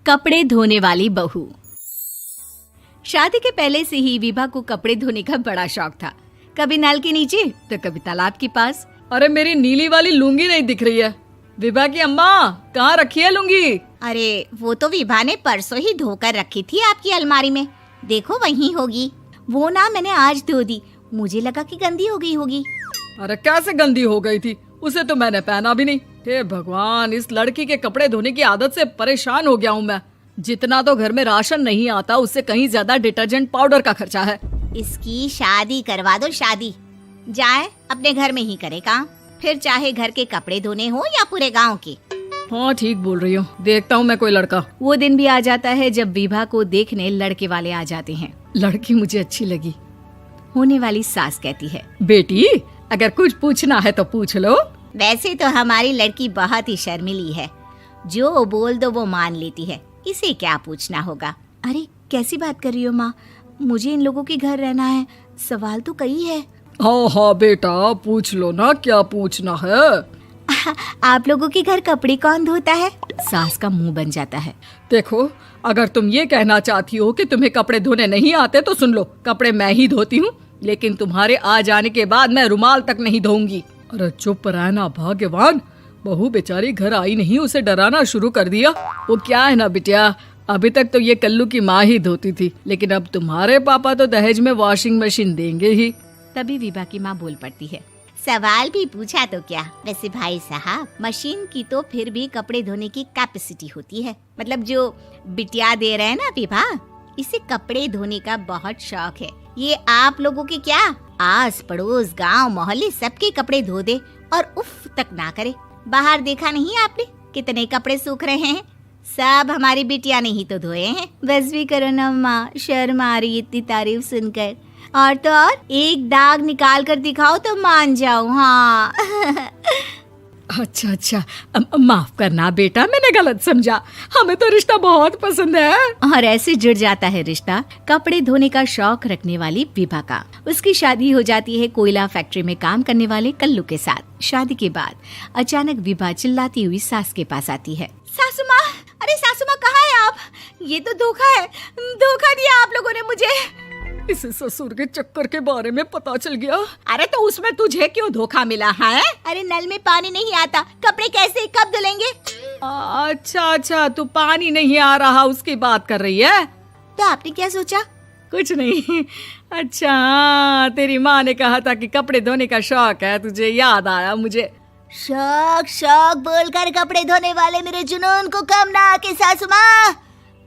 कपड़े धोने वाली बहू। शादी के पहले से ही विभा को कपड़े धोने का बड़ा शौक था। कभी नल के नीचे तो कभी तालाब के पास। अरे मेरी नीली वाली लुंगी नहीं दिख रही है। विभा की अम्मा, कहाँ रखी है लुंगी? अरे वो तो विभा ने परसों ही धोकर रखी थी आपकी अलमारी में, देखो वहीं होगी। वो ना मैंने आज धो दी, मुझे लगा कि गंदी हो गई होगी। अरे कैसे गंदी हो गई थी? उसे तो मैंने पहना भी नहीं। हे भगवान, इस लड़की के कपड़े धोने की आदत से परेशान हो गया हूँ मैं। जितना तो घर में राशन नहीं आता, उससे कहीं ज्यादा डिटर्जेंट पाउडर का खर्चा है। इसकी शादी करवा दो, शादी जाए अपने घर में ही करे काम, फिर चाहे घर के कपड़े धोने हो या पूरे गांव के। हाँ ठीक बोल रही हूँ, देखता हूँ मैं कोई लड़का। वो दिन भी आ जाता है जब विभा को देखने लड़के वाले आ जाते हैं। लड़की मुझे अच्छी लगी। होने वाली सास कहती है, बेटी अगर कुछ पूछना है तो पूछ लो। वैसे तो हमारी लड़की बहुत ही शर्मीली है, जो बोल दो वो मान लेती है, इसे क्या पूछना होगा। अरे कैसी बात कर रही हो माँ, मुझे इन लोगों के घर रहना है, सवाल तो कई है। हाँ हाँ बेटा, पूछ लो ना, क्या पूछना है। आप लोगों के घर कपड़े कौन धोता है? सास का मुंह बन जाता है। देखो, अगर तुम ये कहना चाहती हो कि तुम्हें कपड़े धोने नहीं आते तो सुन लो, कपड़े मैं ही धोती हूँ, लेकिन तुम्हारे आ जाने के बाद मैं रुमाल तक नहीं धोऊंगी। अरे चुप रहना भाग्यवान, बहू बेचारी घर आई नहीं, उसे डराना शुरू कर दिया। वो क्या है ना बिटिया, अभी तक तो ये कल्लू की माँ ही धोती थी, लेकिन अब तुम्हारे पापा तो दहेज में वॉशिंग मशीन देंगे ही। तभी विभा की माँ बोल पड़ती है, सवाल भी पूछा तो क्या। वैसे भाई साहब, मशीन की तो फिर भी कपड़े धोने की कैपेसिटी होती है। मतलब जो बिटिया दे रहे हैं ना विभा, इसे कपड़े धोने का बहुत शौक है। ये आप लोगों के क्या, आस पड़ोस गांव मोहल्ले सबके कपड़े धो दे और उफ तक ना करे। बाहर देखा नहीं आपने कितने कपड़े सूख रहे हैं? सब हमारी बिटिया ने ही तो धोए हैं। बस भी करो ना माँ, शर्म आ रही इतनी तारीफ सुनकर। और तो और एक दाग निकाल कर दिखाओ तो मान जाओ। हाँ अच्छा, माफ करना बेटा, मैंने गलत समझा। हमें तो रिश्ता बहुत पसंद है। और ऐसे जुड़ जाता है रिश्ता कपड़े धोने का शौक रखने वाली विभा का। उसकी शादी हो जाती है कोयला फैक्ट्री में काम करने वाले कल्लू के साथ। शादी के बाद अचानक विभा चिल्लाती हुई सास के पास आती है। सासू माँ, अरे सासू माँ कहाँ है आप? ये तो धोखा है, धोखा दिया आप लोगों ने मुझे। इसे ससुर के चक्कर के बारे में पता चल गया। अरे तो उसमें तुझे क्यों धोखा मिला है? अरे नल में पानी नहीं आता, कपड़े कैसे कब धुलेंगे? अच्छा, तू पानी नहीं आ रहा उसकी बात कर रही है। तो आपने क्या सोचा? कुछ नहीं। अच्छा, तेरी माँ ने कहा था कि कपड़े धोने का शौक है तुझे, याद आया मुझे। शौक बोलकर कपड़े धोने वाले मेरे जुनून को कम ना आके सासू माँ,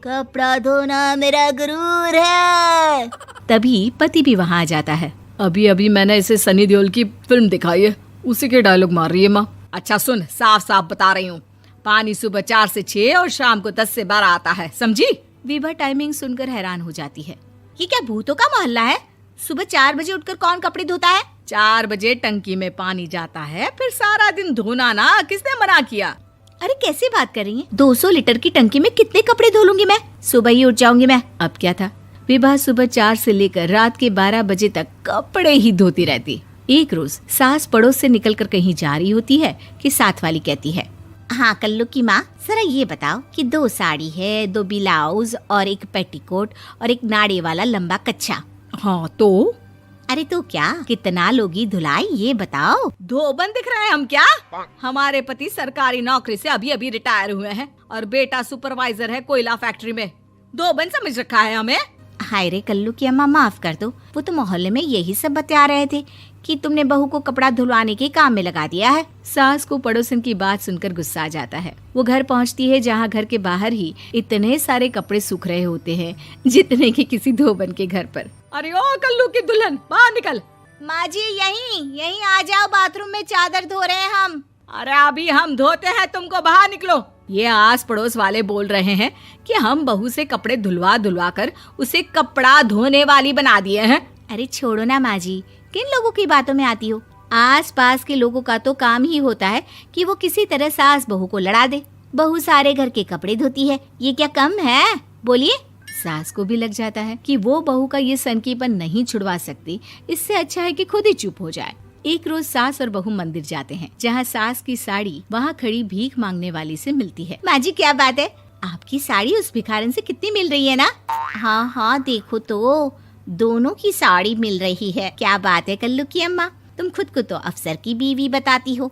कपड़ा धोना मेरा गुरूर है। तभी पति भी वहाँ आ जाता है। अभी मैंने इसे सनी देओल की फिल्म दिखाई है, उसी के डायलॉग मार रही है माँ। अच्छा सुन, साफ साफ बता रही हूँ, पानी सुबह 4 से 6 और शाम को 10 से 12 आता है, समझी? विभा टाइमिंग सुनकर हैरान हो जाती है। ये क्या भूतों का मोहल्ला है? सुबह 4 बजे उठकर कौन कपड़े धोता है? 4 बजे टंकी में पानी जाता है, फिर सारा दिन धोना ना, किसने मना किया? अरे कैसी बात कर रही हैं? 200 लीटर की टंकी में कितने कपड़े धो लूंगी मैं? सुबह ही उठ जाऊंगी मैं। अब क्या था, विभा सुबह 4 से लेकर रात के 12 बजे तक कपड़े ही धोती रहती। एक रोज सास पड़ोस से निकलकर कहीं जा रही होती है कि साथ वाली कहती है, हाँ कल्लू की माँ, जरा ये बताओ कि 2 साड़ी है, 2 ब्लाउज और एक पेटीकोट और एक नाड़े वाला लंबा कच्छा। हाँ तो? अरे तो क्या, कितना लोगी धुलाई ये बताओ। धोबन दिख रहे हैं हम क्या? हमारे पति सरकारी नौकरी से अभी रिटायर हुए हैं और बेटा सुपरवाइजर है कोयला फैक्ट्री में। धोबन समझ रखा है हमें? हाय रे कल्लू की अम्मा, माफ कर दो, वो तो मोहल्ले में यही सब बता रहे थे कि तुमने बहू को कपड़ा धुलवाने के काम में लगा दिया है। सास को पड़ोसन की बात सुनकर गुस्सा आ जाता है। वो घर पहुंचती है जहां घर के बाहर ही इतने सारे कपड़े सूख रहे होते हैं जितने कि किसी धोबन के घर पर। अरे ओ कल्लू की दुल्हन, बाहर निकल। माँ जी यहीं आ जाओ, बाथरूम में चादर धो रहे हैं हम। अरे अभी हम धोते हैं, तुमको बाहर निकलो। ये आस पड़ोस वाले बोल रहे हैं कि हम बहू से कपड़े धुलवा कर उसे कपड़ा धोने वाली बना दिए हैं। अरे छोड़ो ना माँ जी, किन लोगों की बातों में आती हो? आस पास के लोगों का तो काम ही होता है कि वो किसी तरह सास बहू को लड़ा दे। बहू सारे घर के कपड़े धोती है, ये क्या कम है? बोलिए। सास को भी लग जाता है कि वो बहू का ये सनकीपन नहीं छुड़वा सकती, इससे अच्छा है कि खुद ही चुप हो जाए। एक रोज सास और बहू मंदिर जाते हैं, जहाँ सास की साड़ी वहाँ खड़ी भीख मांगने वाली से मिलती है। माँ जी क्या बात है, आपकी साड़ी उस भिखारन से कितनी मिल रही है ना? हाँ हाँ, देखो तो दोनों की साड़ी मिल रही है। क्या बात है कल्लू की अम्मा, तुम खुद को तो अफसर की बीवी बताती हो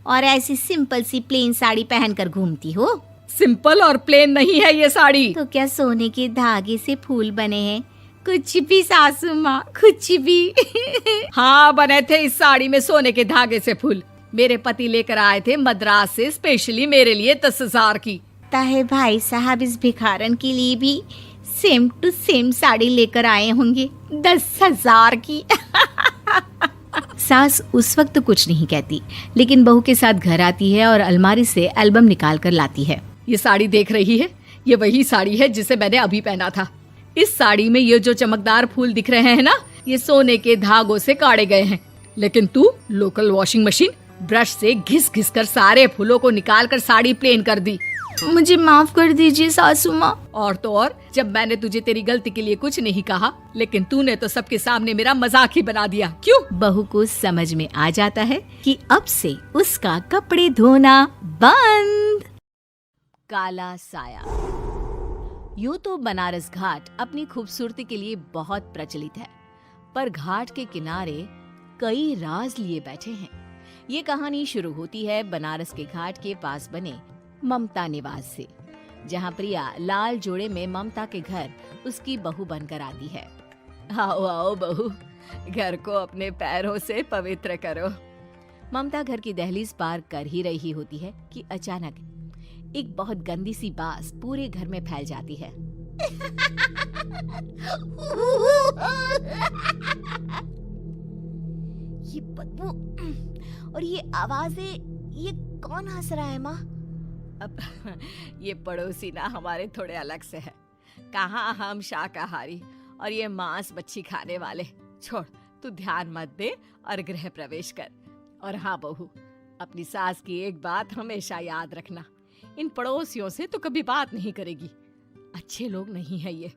और ऐसी सिंपल सी प्लेन साड़ी पहनकर घूमती हो। सिंपल और प्लेन नहीं है ये साड़ी। तो क्या सोने के धागे से फूल बने हैं? कुछ भी सासू माँ, कुछ भी। हाँ, बने थे इस साड़ी में सोने के धागे से फूल। मेरे पति लेकर आए थे मद्रास से स्पेशली मेरे लिए 10,000 की। ताहे भाई साहब इस भिखारन के लिए भी सेम टू सेम साड़ी लेकर आए होंगे 10,000 की। सास उस वक्त तो कुछ नहीं कहती, लेकिन बहू के साथ घर आती है और अलमारी से एल्बम निकाल कर लाती है। ये साड़ी देख रही है, ये वही साड़ी है जिसे मैंने अभी पहना था। इस साड़ी में ये जो चमकदार फूल दिख रहे हैं ना, ये सोने के धागों से काढ़े गए हैं। लेकिन तू लोकल वॉशिंग मशीन ब्रश से घिस घिस कर सारे फूलों को निकाल कर साड़ी प्लेन कर दी। मुझे माफ कर दीजिए सासू माँ। और तो और, जब मैंने तुझे तेरी गलती के लिए कुछ नहीं कहा, लेकिन तूने तो सबके सामने मेरा मजाक ही बना दिया। क्यों? बहू को समझ में आ जाता है कि अब से उसका कपड़े धोना बंद। काला साया। यूं तो बनारस घाट अपनी खूबसूरती के लिए बहुत प्रचलित है, पर घाट के किनारे कई राज लिए बैठे हैं। ये कहानी शुरू होती है बनारस के घाट के पास बने ममता निवास से, जहाँ प्रिया लाल जोड़े में ममता के घर उसकी बहू बनकर आती है। आओ आओ बहू, घर को अपने पैरों से पवित्र करो। ममता घर की दहलीज पार कर ही रही होती है कि अचानक एक बहुत गंदी सी बास पूरे घर में फैल जाती है। ये बदबू और ये आवाजें, ये कौन हंस रहा है माँ? अब ये पड़ोसी ना हमारे थोड़े अलग से है। कहाँ हम शाकाहारी और ये मांस मच्छी खाने वाले। छोड़, तू ध्यान मत दे और गृह प्रवेश कर। और हाँ बहू, अपनी सास की एक बात हमेशा याद रखना, इन पड़ोसियों से तो कभी बात नहीं करेगी। अच्छे लोग नहीं है ये।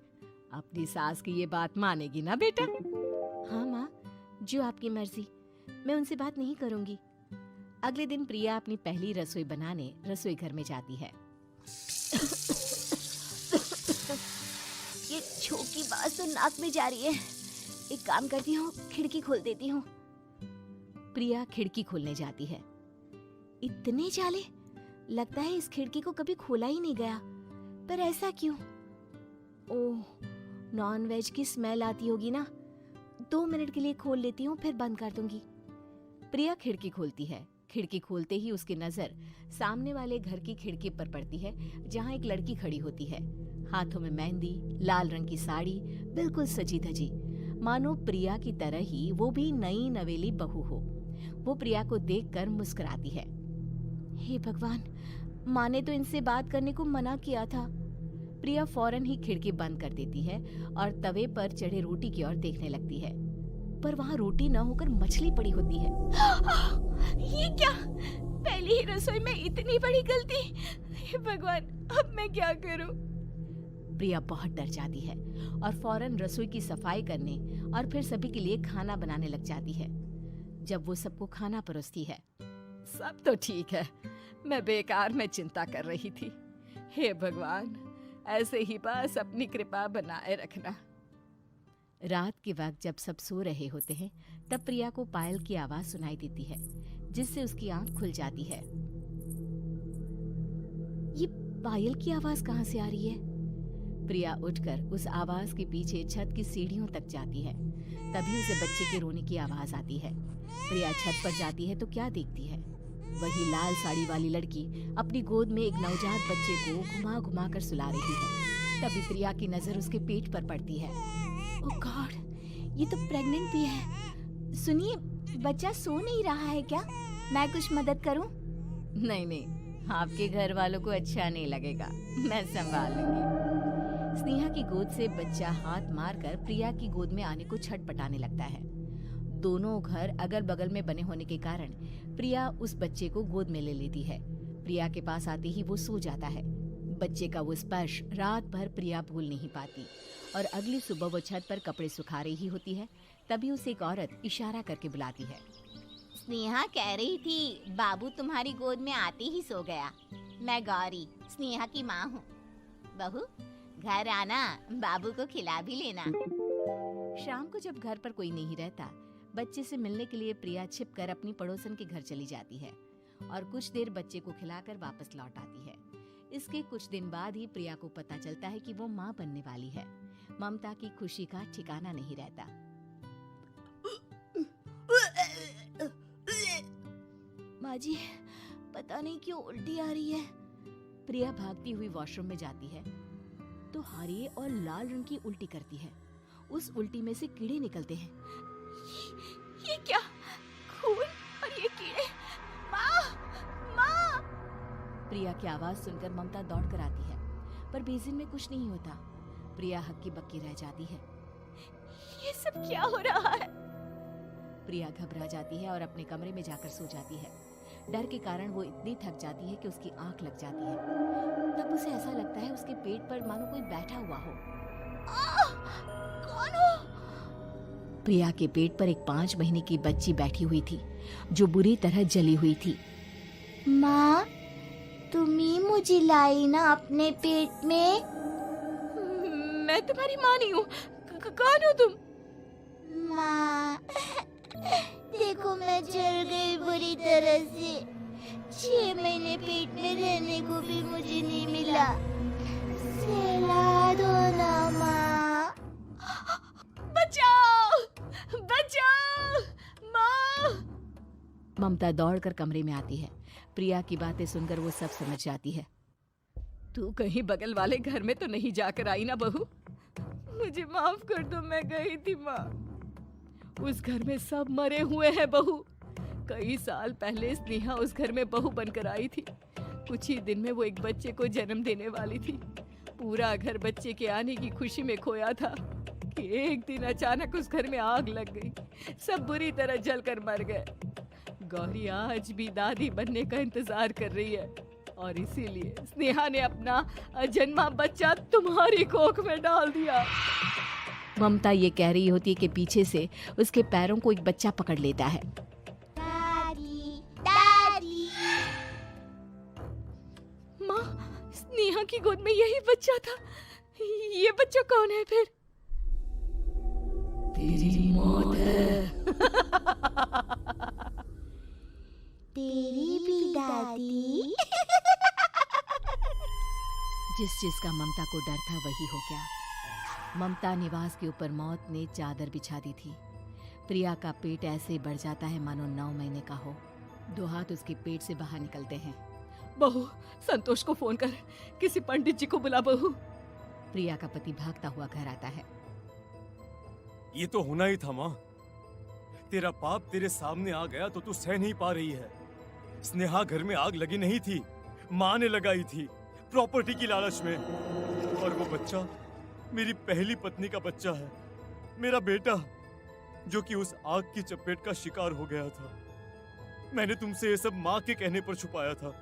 अपनी सास की ये बात मानेगी ना बेटा? हाँ माँ, जो आपकी मर्जी, मैं उनसे बात नहीं करूंगी। अगले दिन प्रिया अपनी पहली रसोई बनाने रसोई घर में जाती है। ये छोटी बात तो नाक में जा रही है। एक काम करती हूँ, खिड़की खोल देती हूँ। प्रिया खिड़की खोलने जाती है। इतने जाले, लगता है इस खिड़की को कभी खोला ही नहीं गया। पर ऐसा क्यों? ओह, नॉन वेज की स्मेल आती होगी ना। 2 मिनट के लिए खोल लेती हूँ, फिर बंद कर दूंगी। प्रिया खिड़की खोलती है। खिड़की खोलते ही उसकी नजर सामने वाले घर की खिड़की पर पड़ती है, जहाँ एक लड़की खड़ी होती है। हाथों में मेहंदी, लाल रंग की साड़ी, बिल्कुल सजी धजी, मानो प्रिया की तरह ही वो भी नई नवेली बहू हो। वो प्रिया को देखकर मुस्कुराती है। हे भगवान, माँ ने तो इनसे बात करने को मना किया था। प्रिया फौरन ही खिड़की बंद कर देती है और तवे पर चढ़े रोटी की ओर देखने लगती है, पर वहाँ रोटी न होकर मछली पड़ी होती है। ये क्या? पहली ही रसोई में इतनी बड़ी गलती! हे भगवान, अब मैं क्या करूं? प्रिया बहुत डर जाती है और फौरन रसोई की सफाई करने और फिर सभी के लिए खाना बनाने लग जाती है। जब वो सबको खाना परोसती है, सब तो ठीक है, मैं बेकार में चिंता कर रही थी। हे भगवान, ऐसे ही बस अपनी कृपा बनाए रखना। रात के वक्त जब सब सो रहे होते हैं, तब प्रिया को पायल की आवाज सुनाई देती है, जिससे उसकी आंख खुल जाती है। ये पायल की आवाज कहाँ से आ रही है? प्रिया उठकर उस आवाज के पीछे छत की सीढ़ियों तक जाती है। तभी उसे बच्चे के रोने की आवाज आती है। प्रिया छत पर जाती है तो क्या देखती है? वही लाल साड़ी वाली लड़की अपनी गोद में एक नवजात बच्चे को घुमा घुमा कर सुला रही है। तभी प्रिया की नजर उसके पेट पर पड़ती है। ओह गॉड, ये तो प्रेग्नेंट भी है। सुनिए, बच्चा सो नहीं रहा है क्या? मैं कुछ मदद करूं? नहीं नहीं, आपके घर वालों को अच्छा नहीं लगेगा, मैं संभाल लूंगी। स्नेहा की गोद से बच्चा हाथ मारकर प्रिया की गोद में आने को छटपटाने लगता है। दोनों घर अगल बगल में बने होने के कारण प्रिया उस बच्चे को गोद में ले लेती है। प्रिया के पास आते ही वो सो जाता है। बच्चे का वो स्पर्श रात भर प्रिया भूल नहीं पाती और अगली सुबह वो छत पर कपड़े सुखा रही होती है। तभी उसे एक औरत इशारा करके बुलाती है। स्नेहा कह रही थी बाबू तुम्हारी गोद में आते ही सो गया। मैं गौरी, स्नेहा की माँ हूँ। बहू घर आना, बाबू को खिला भी लेना। शाम को जब घर पर कोई नहीं रहता, बच्चे से मिलने के लिए प्रिया छिपकर अपनी पड़ोसन के घर चली जाती है और कुछ देर बच्चे को खिलाकर वापस लौट आती है। इसके कुछ दिन बाद ही प्रिया को पता चलता है कि वो माँ बनने वाली है। ममता की खुशी का ठिकाना नहीं रहता। माँ जी, पता नहीं क्यों उल्टी आ रही है। प्रिया भागती हुई वॉशरूम में जाती है तो हरे और लाल रंग की उल्टी करती है। उस उल्टी में से कीड़े निकलते हैं। ये क्या? खून और ये कीड़े! माँ! माँ! प्रिया की आवाज सुनकर ममता दौड़कर आती है, पर बेसिन में कुछ नहीं होता। प्रिया हक्की बक्की रह जाती है। ये सब क्या हो रहा है? प्रिया घबरा जाती है और अपने कमरे में जाकर सो जाती है। डर के कारण वो इतनी थक जाती है कि उसकी आंख लग जाती है। तब उसे ऐसा लगता है उसके पेट पर मानो कोई बैठा हुआ हो। कौन हो? प्रिया के पेट पर एक 5 महीने की बच्ची बैठी हुई थी जो बुरी तरह जली हुई थी। माँ, तुम ही मुझे लाई ना अपने पेट में? मैं तुम्हारी माँ नहीं हूँ। कौन हो तुम? माँ, देखो मैं जल गई बुरी तरह से। 6 महीने पेट में रहने को भी मुझे नहीं मिला। सहला दो ना माँ। बचाओ! बचाओ! माँ! ममता दौड़कर कमरे में आती है। प्रिया की बातें सुनकर वो सब समझ जाती है। तू कहीं बगल वाले घर में तो नहीं जाकर आई ना बहू? मुझे माफ कर दो, मैं गई थी माँ। उस घर में सब मरे हुए हैं बहू। कई साल पहले स्नेहा उस घर में बहू बनकर आई थी। कुछ ही दिन में वो एक बच्चे को जन्म देने वाली थी। पूरा घर बच्चे के आने की खुशी में खोया था कि एक दिन अचानक उस घर में आग लग गई। सब बुरी तरह जलकर मर गए। गौरी आज भी दादी बनने का इंतजार कर रही है और इसीलिए स्नेहा ने अपना अजन्मा बच्चा तुम्हारी कोख में डाल दिया। ममता ये कह रही होती है कि पीछे से उसके पैरों को एक बच्चा पकड़ लेता है। दादी, दादी। माँ, स्नेहा की गोद में यही बच्चा था। ये बच्चा कौन है फिर? तेरी मौत है। तेरी भी दादी। जिस चीज का ममता को डर था वही हो गया। ममता निवास के ऊपर मौत ने चादर बिछा दी थी। प्रिया का पेट ऐसे बढ़ जाता है मानो 9 महीने का हो। 2 हाथ उसके पेट से बाहर निकलते हैं। बहू, संतोष को फोन कर, किसी पंडित जी को बुला बहू। प्रिया का पति भागता हुआ घर आता है। ये तो होना ही था माँ। तेरा पाप तेरे सामने आ गया तो तू सह नहीं पा रही है। स्नेहा घर में आग लगी नहीं थी, माँ ने लगाई थी प्रॉपर्टी की लालच में। और वो बच्चा मेरी पहली पत्नी का बच्चा है, मेरा बेटा, जो कि उस आग की चपेट का शिकार हो गया था। मैंने तुमसे ये सब माँ के कहने पर छुपाया था।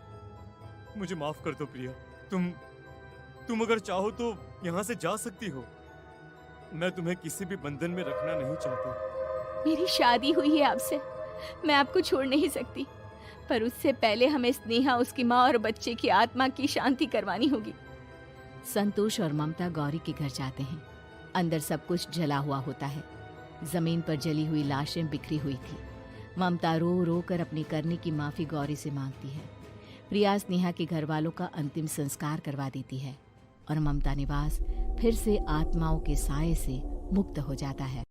मुझे माफ कर दो प्रिया। तुम अगर चाहो तो यहाँ से जा सकती हो। मैं तुम्हें किसी भी बंधन में रखना नहीं चाहता। मेरी शादी हुई है आपसे, मैं आपको छोड़ नहीं सकती, पर उससे पहले हमें स्नेहा, उसकी माँ और बच्चे की आत्मा की शांति करवानी होगी। संतोष और ममता गौरी के घर जाते हैं। अंदर सब कुछ जला हुआ होता है। जमीन पर जली हुई लाशें बिखरी हुई थी। ममता रो रो कर अपनी करने की माफी गौरी से मांगती है। प्रिया स्नेहा के घर वालों का अंतिम संस्कार करवा देती है और ममता निवास फिर से आत्माओं के साए से मुक्त हो जाता है।